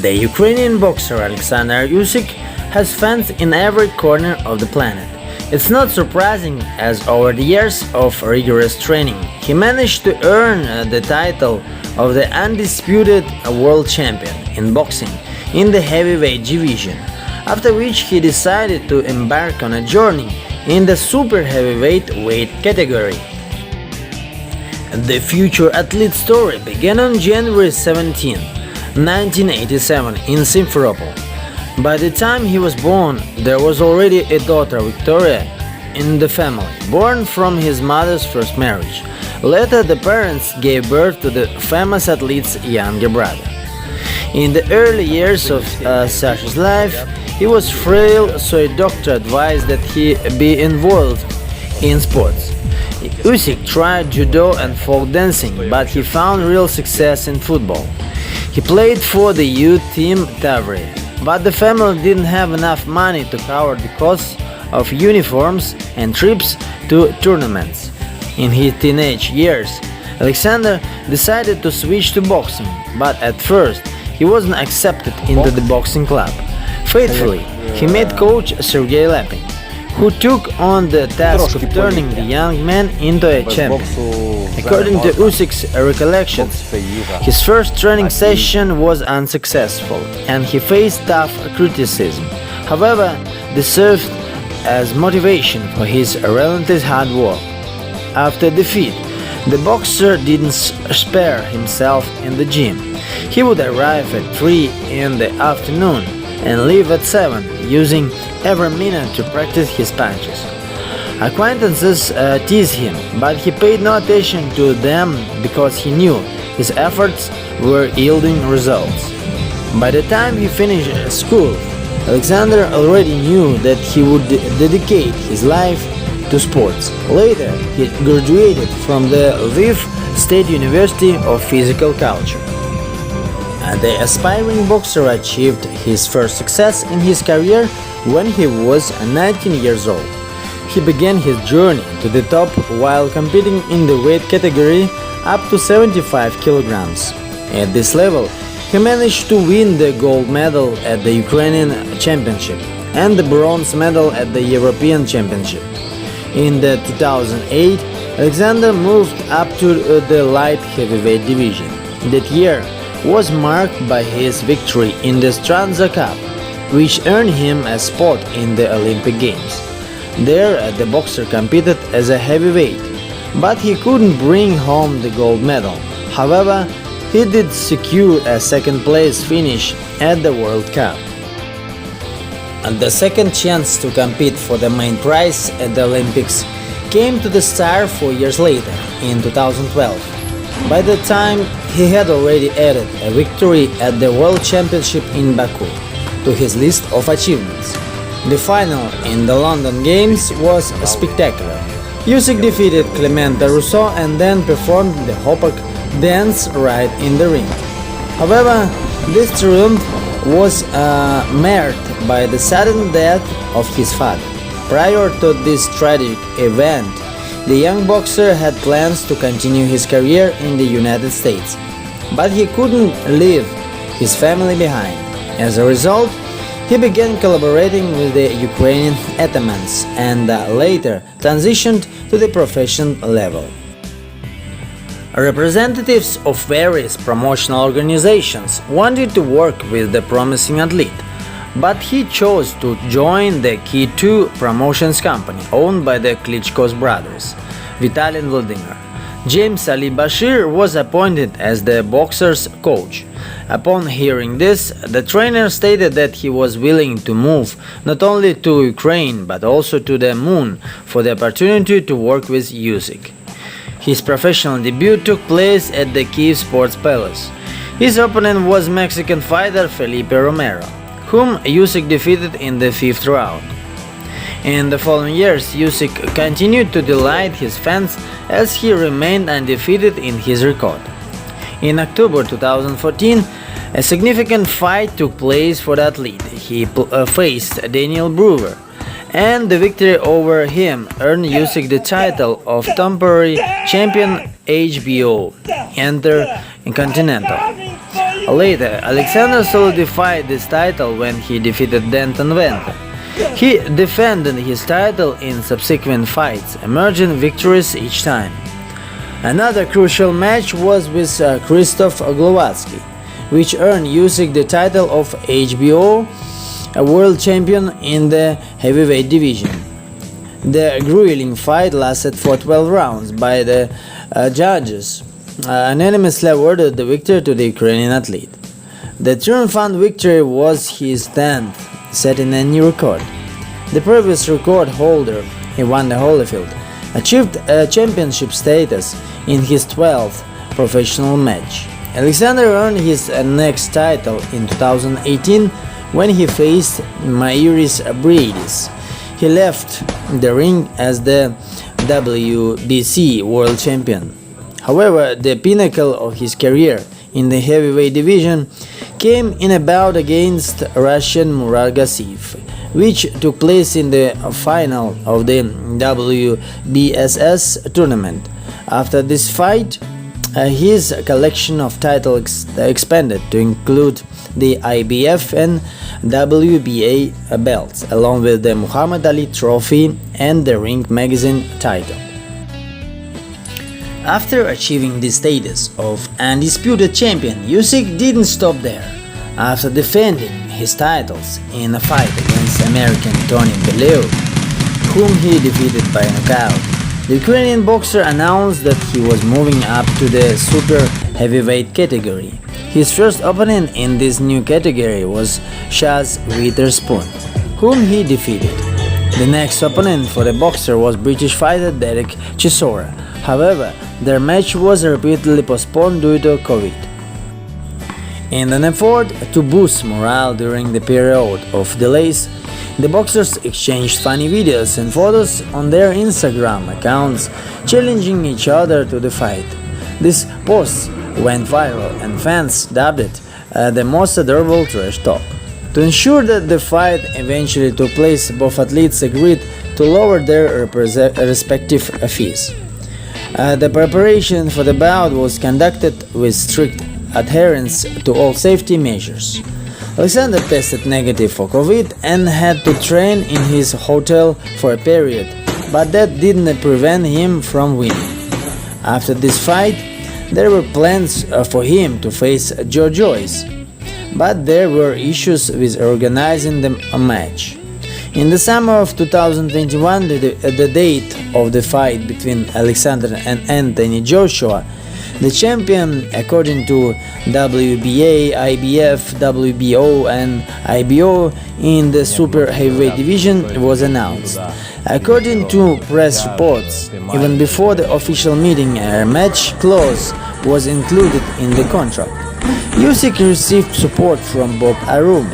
The Ukrainian boxer Oleksandr Usyk has fans in every corner of the planet. It's not surprising, as over the years of rigorous training, he managed to earn the title of the undisputed world champion in boxing in the heavyweight division, after which he decided to embark on a journey in the super heavyweight weight category. The future athlete story began on January 17, 1987 in Simferopol. By the time he was born, there was already a daughter, Victoria, in the family, born from his mother's first marriage. Later, the parents gave birth to the famous athlete's younger brother. In the early years of Sasha's life, he was frail, so a doctor advised that he be involved in sports. Usyk tried judo and folk dancing, but he found real success in football. He played for the youth team Tavri, but the family didn't have enough money to cover the costs of uniforms and trips to tournaments. In his teenage years, Oleksandr decided to switch to boxing, but at first he wasn't accepted into the boxing club. Faithfully, he met coach Sergei Lapin, who took on the task of turning the young man into a champion. According to Usyk's recollections, his first training session was unsuccessful, and he faced tough criticism. However, this served as motivation for his relentless hard work. After defeat, the boxer didn't spare himself in the gym. He would arrive at 3 in the afternoon and leave at 7, using every minute to practice his punches. Acquaintances teased him, but he paid no attention to them because he knew his efforts were yielding results. By the time he finished school, Oleksandr already knew that he would dedicate his life to sports. Later, he graduated from the Lviv State University of Physical Culture. The aspiring boxer achieved his first success in his career when he was 19 years old. He began his journey to the top while competing in the weight category up to 75 kilograms. At this level, he managed to win the gold medal at the Ukrainian Championship and the bronze medal at the European Championship. In the 2008, Oleksandr moved up to the light heavyweight division. That year was marked by his victory in the Stranza Cup, which earned him a spot in the Olympic Games. There, the boxer competed as a heavyweight, but he couldn't bring home the gold medal. However, he did secure a second-place finish at the World Cup. And the second chance to compete for the main prize at the Olympics came to the star 4 years later, in 2012. By that time, he had already added a victory at the World Championship in Baku to his list of achievements. The final in the London Games was spectacular. Usyk defeated Clemente Rousseau and then performed the Hopak dance right in the ring. However, this triumph was marred by the sudden death of his father. Prior to this tragic event, the young boxer had plans to continue his career in the United States, but he couldn't leave his family behind. As a result, he began collaborating with the Ukrainian atamans and later transitioned to the professional level. Representatives of various promotional organizations wanted to work with the promising athlete, but he chose to join the K2 Promotions company owned by the Klitschko's brothers, Vitaly and Vladimir. James Ali Bashir was appointed as the boxer's coach. Upon hearing this, the trainer stated that he was willing to move not only to Ukraine but also to the moon for the opportunity to work with Usyk. His professional debut took place at the Kyiv Sports Palace. His opponent was Mexican fighter Felipe Romero, whom Usyk defeated in the 5th round. In the following years, Usyk continued to delight his fans as he remained undefeated in his record. In October 2014, a significant fight took place for the athlete. He faced Daniel Brewer, and the victory over him earned Usyk the title of temporary champion HBO Intercontinental. Later, Alexander solidified this title when he defeated Denton Venter. He defended his title in subsequent fights, emerging victorious each time. Another crucial match was with Krzysztof Glowatsky, which earned Usyk the title of HBO World Champion in the heavyweight division. The grueling fight lasted for 12 rounds by the judges unanimously awarded the victory to the Ukrainian athlete. The triumphant victory was his 10th, setting a new record. The previous record holder, Ivan Holyfield, achieved a championship status in his 12th professional match. Alexander earned his next title in 2018 when he faced Mairis Briedis. He left the ring as the WBC World Champion. However, the pinnacle of his career in the heavyweight division came in a bout against Russian Murat Gassiev, which took place in the final of the WBSS tournament. After this fight, his collection of titles expanded to include the IBF and WBA belts, along with the Muhammad Ali Trophy and the Ring Magazine title. After achieving the status of undisputed champion, Usyk didn't stop there. After defending his titles in a fight against American Tony Bellew, whom he defeated by knockout, the Ukrainian boxer announced that he was moving up to the super heavyweight category. His first opponent in this new category was Chaz Witherspoon, whom he defeated. The next opponent for the boxer was British fighter Derek Chisora. However, their match was repeatedly postponed due to COVID. In an effort to boost morale during the period of delays, the boxers exchanged funny videos and photos on their Instagram accounts, challenging each other to the fight. These posts went viral and fans dubbed it the most adorable trash talk. To ensure that the fight eventually took place, both athletes agreed to lower their respective fees. The preparation for the bout was conducted with strict adherence to all safety measures. Alexander tested negative for COVID and had to train in his hotel for a period, but that didn't prevent him from winning. After this fight, there were plans for him to face Joe Joyce, but there were issues with organizing the match. In the summer of 2021, the date of the fight between Alexander and Anthony Joshua, the champion, according to WBA, IBF, WBO and IBO in the super heavyweight division, was announced. According to press reports, even before the official meeting, a match clause was included in the contract. Usyk received support from Bob Arum,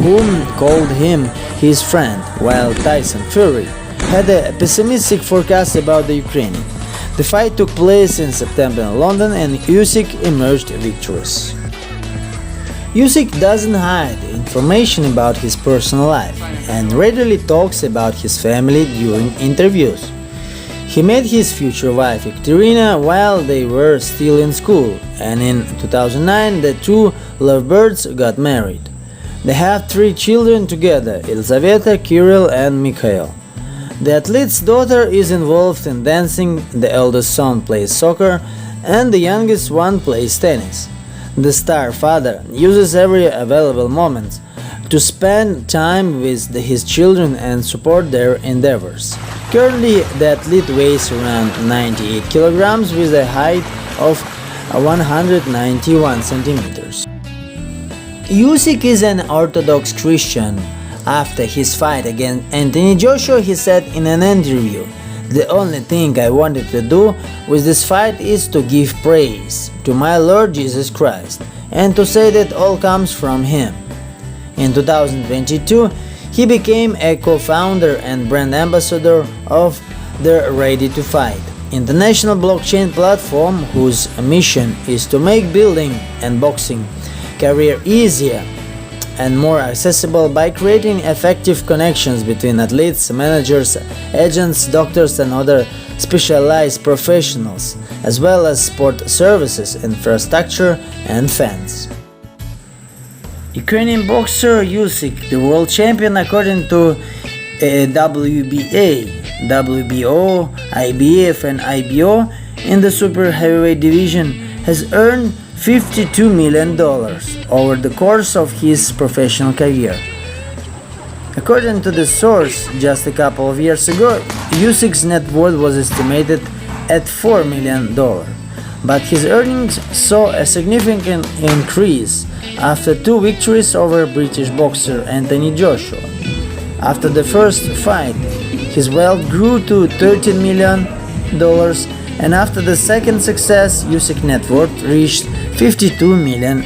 whom called him his friend, while Tyson Fury had a pessimistic forecast about the Ukrainian. The fight took place in September in London and Usyk emerged victorious. Usyk doesn't hide information about his personal life and readily talks about his family during interviews. He met his future wife Ekaterina while they were still in school, and in 2009 the two lovebirds got married. They have 3 children together, Elizaveta, Kirill and Mikhail. The athlete's daughter is involved in dancing, the eldest son plays soccer, and the youngest one plays tennis. The star father uses every available moment to spend time with his children and support their endeavors. Currently, the athlete weighs around 98 kilograms with a height of 191 centimeters. Usyk is an Orthodox Christian. After his fight against Anthony Joshua, he said in an interview, "The only thing I wanted to do with this fight is to give praise to my Lord Jesus Christ and to say that all comes from Him." In 2022, he became a co-founder and brand ambassador of the Ready to Fight international blockchain platform, whose mission is to make building and boxing career easier and more accessible by creating effective connections between athletes, managers, agents, doctors and other specialized professionals, as well as sport services, infrastructure and fans. Ukrainian boxer Usyk, the world champion according to WBA, WBO, IBF and IBO in the super heavyweight division, has earned $52 million over the course of his professional career. According to the source, just a couple of years ago, Usyk's net worth was estimated at $4 million, but his earnings saw a significant increase after 2 victories over British boxer Anthony Joshua. After the first fight, his wealth grew to $13 million, and after the second success, Usyk's net worth reached $52 million.